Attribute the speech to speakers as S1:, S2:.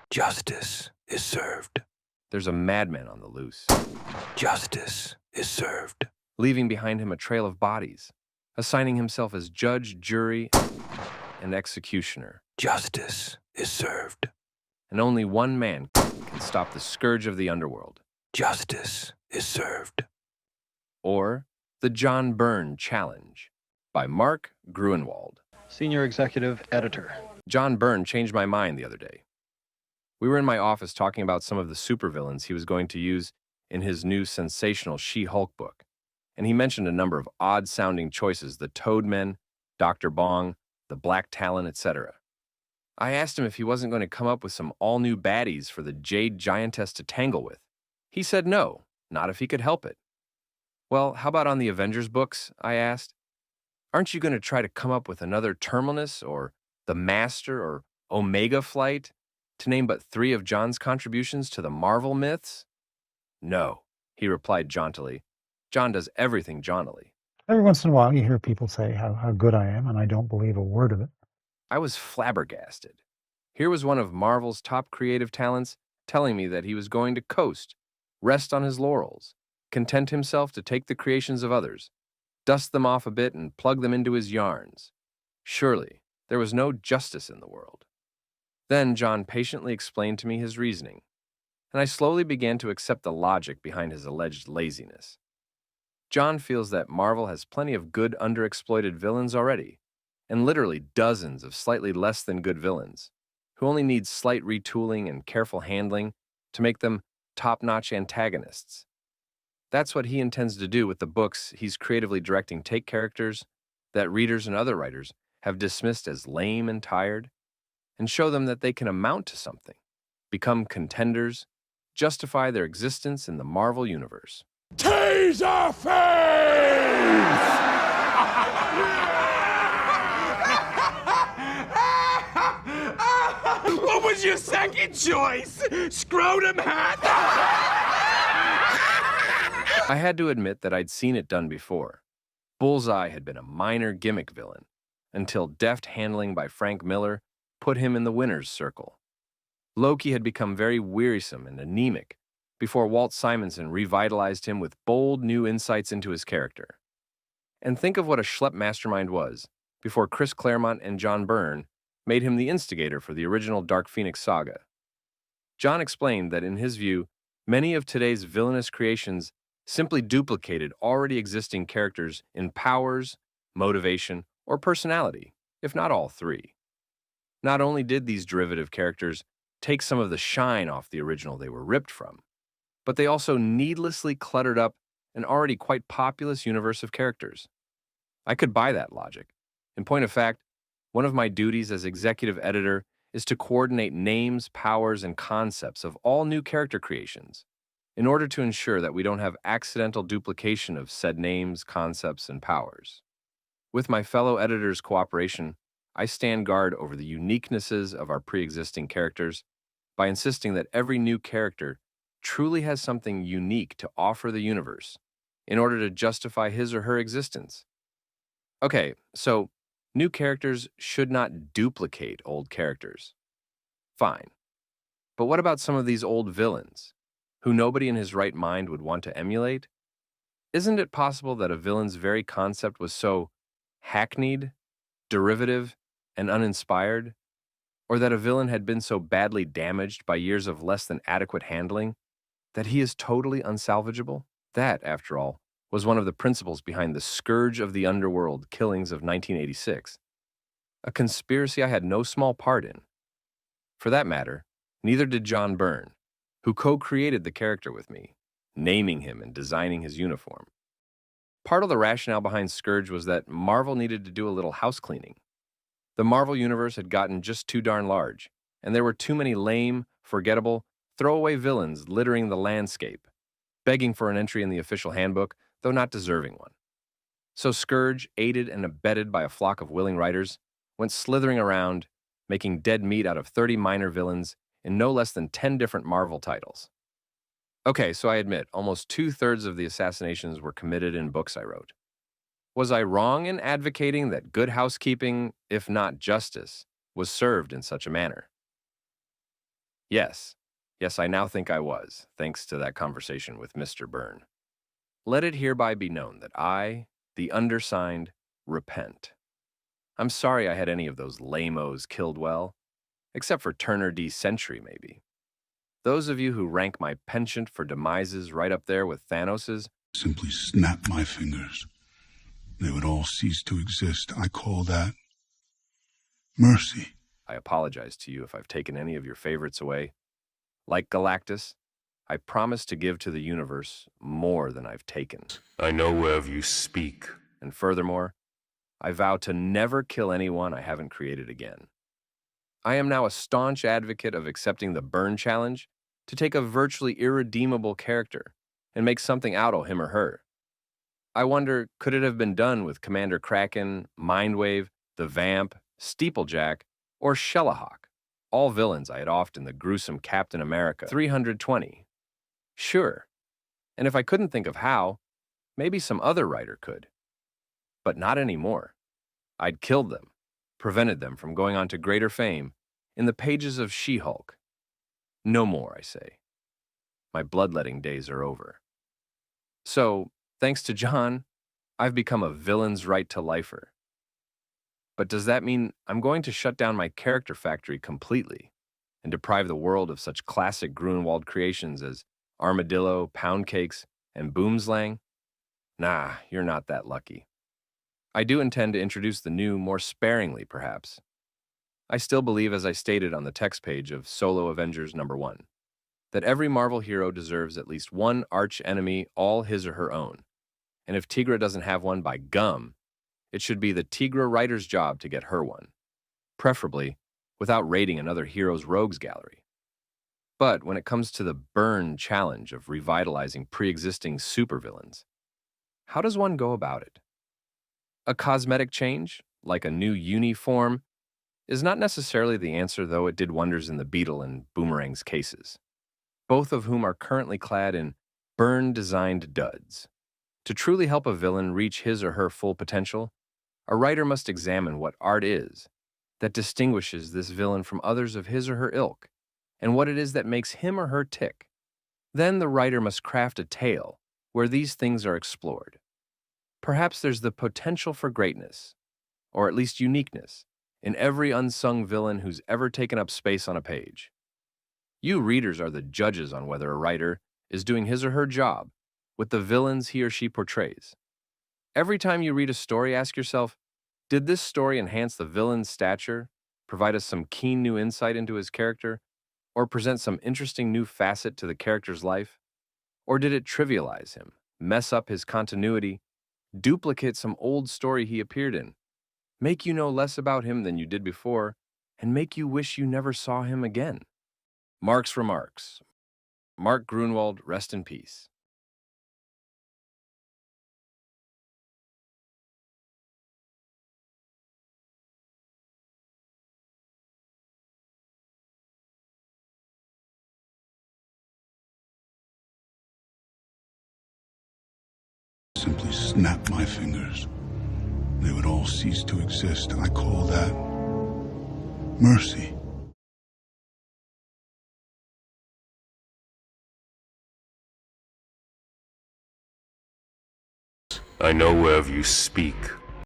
S1: Justice is served.
S2: There's a madman on the loose,
S1: Justice is served.
S2: leaving behind him a trail of bodies, assigning himself as judge, jury, and executioner.
S1: Justice is served.
S2: And only one man can stop the scourge of the underworld.
S1: Justice is served.
S2: Or The John Byrne Challenge by Mark Gruenwald.
S3: Senior Executive Editor.
S2: John Byrne changed my mind the other day. We were in my office talking about some of the supervillains he was going to use in his new sensational She-Hulk book, and he mentioned a number of odd-sounding choices: the Toadmen, Dr. Bong, the Black Talon, etc. I asked him if he wasn't going to come up with some all-new baddies for the Jade Giantess to tangle with. He said no, not if he could help it. Well, how about on the Avengers books, I asked. Aren't you going to try to come up with another Terminus or the Master or Omega Flight, to name but 3 of John's contributions to the Marvel myths? No, he replied jauntily. John does everything jauntily.
S4: Every once in a while, you hear people say how good I am, and I don't believe a word of it.
S2: I was flabbergasted. Here was one of Marvel's top creative talents telling me that he was going to coast, rest on his laurels, content himself to take the creations of others, dust them off a bit and plug them into his yarns. Surely, there was no justice in the world. Then John patiently explained to me his reasoning, and I slowly began to accept the logic behind his alleged laziness. John feels that Marvel has plenty of good underexploited villains already, and literally dozens of slightly less than good villains, who only need slight retooling and careful handling to make them top-notch antagonists. That's what he intends to do with the books he's creatively directing. Take characters that readers and other writers have dismissed as lame and tired, and show them that they can amount to something, become contenders, justify their existence in the Marvel Universe.
S1: Taserface! What was your second choice? Scrotum hat?
S2: I had to admit that I'd seen it done before. Bullseye had been a minor gimmick villain, until deft handling by Frank Miller put him in the winner's circle. Loki had become very wearisome and anemic before Walt Simonson revitalized him with bold new insights into his character. And think of what a schlep mastermind was before Chris Claremont and John Byrne made him the instigator for the original Dark Phoenix saga. John explained that in his view, many of today's villainous creations simply duplicated already existing characters in powers, motivation, or personality, if not all 3. Not only did these derivative characters take some of the shine off the original they were ripped from, but they also needlessly cluttered up an already quite populous universe of characters. I could buy that logic. In point of fact, one of my duties as executive editor is to coordinate names, powers, and concepts of all new character creations in order to ensure that we don't have accidental duplication of said names, concepts, and powers. With my fellow editors' cooperation, I stand guard over the uniquenesses of our pre-existing characters by insisting that every new character truly has something unique to offer the universe in order to justify his or her existence. Okay, so new characters should not duplicate old characters. Fine. But what about some of these old villains, who nobody in his right mind would want to emulate? Isn't it possible that a villain's very concept was so hackneyed, derivative, and uninspired, or that a villain had been so badly damaged by years of less than adequate handling that he is totally unsalvageable? That, after all, was one of the principles behind the Scourge of the Underworld killings of 1986, a conspiracy I had no small part in. For that matter, neither did John Byrne, who co-created the character with me, naming him and designing his uniform. Part of the rationale behind Scourge was that Marvel needed to do a little house cleaning. The Marvel Universe had gotten just too darn large, and there were too many lame, forgettable, throwaway villains littering the landscape, begging for an entry in the official handbook, though not deserving one. So Scourge, aided and abetted by a flock of willing writers, went slithering around, making dead meat out of 30 minor villains in no less than 10 different Marvel titles. Okay, so I admit, almost 2/3 of the assassinations were committed in books I wrote. Was I wrong in advocating that good housekeeping, if not justice, was served in such a manner? Yes, yes, I now think I was, thanks to that conversation with Mr. Byrne. Let it hereby be known that I, the undersigned, repent. I'm sorry I had any of those lame-os killed well, except for Turner D. Century, maybe. Those of you who rank my penchant for demises right up there with Thanos's,
S5: Simply snap my fingers. They would all cease to exist. I call that mercy.
S2: I apologize to you if I've taken any of your favorites away. Like Galactus, I promise to give to the universe more than I've taken.
S6: I know whereof you speak.
S2: And furthermore, I vow to never kill anyone I haven't created again. I am now a staunch advocate of accepting the Byrne challenge to take a virtually irredeemable character and make something out of him or her. I wonder, could it have been done with Commander Kraken, Mindwave, the Vamp, Steeplejack, or Shellahawk, all villains I had offed in the gruesome Captain America 320? Sure. And if I couldn't think of how, maybe some other writer could. But not anymore. I'd killed them, prevented them from going on to greater fame in the pages of She-Hulk. No more, I say. My bloodletting days are over. So, thanks to John, I've become a villain's right to lifer. But does that mean I'm going to shut down my character factory completely and deprive the world of such classic Gruenwald creations as Armadillo, Pound Cakes, and Boomslang? Nah, you're not that lucky. I do intend to introduce the new more sparingly, perhaps. I still believe, as I stated on the text page of Solo Avengers #1, that every Marvel hero deserves at least one arch-enemy all his or her own. And if Tigra doesn't have one, by gum, it should be the Tigra writer's job to get her one, preferably without raiding another hero's rogues gallery. But when it comes to the Byrne challenge of revitalizing pre-existing supervillains, how does one go about it? A cosmetic change, like a new uniform, is not necessarily the answer, though it did wonders in the Beetle and Boomerang's cases, both of whom are currently clad in Byrne-designed duds. To truly help a villain reach his or her full potential, a writer must examine what art is that distinguishes this villain from others of his or her ilk, and what it is that makes him or her tick. Then the writer must craft a tale where these things are explored. Perhaps there's the potential for greatness, or at least uniqueness, in every unsung villain who's ever taken up space on a page. You readers are the judges on whether a writer is doing his or her job with the villains he or she portrays. Every time you read a story, ask yourself, did this story enhance the villain's stature, provide us some keen new insight into his character, or present some interesting new facet to the character's life? Or did it trivialize him, mess up his continuity, duplicate some old story he appeared in, make you know less about him than you did before, and make you wish you never saw him again? Mark's remarks. Mark Gruenwald, rest in peace.
S5: Simply snap my fingers. They would all cease to exist. I call that mercy.
S6: I know whereof you speak.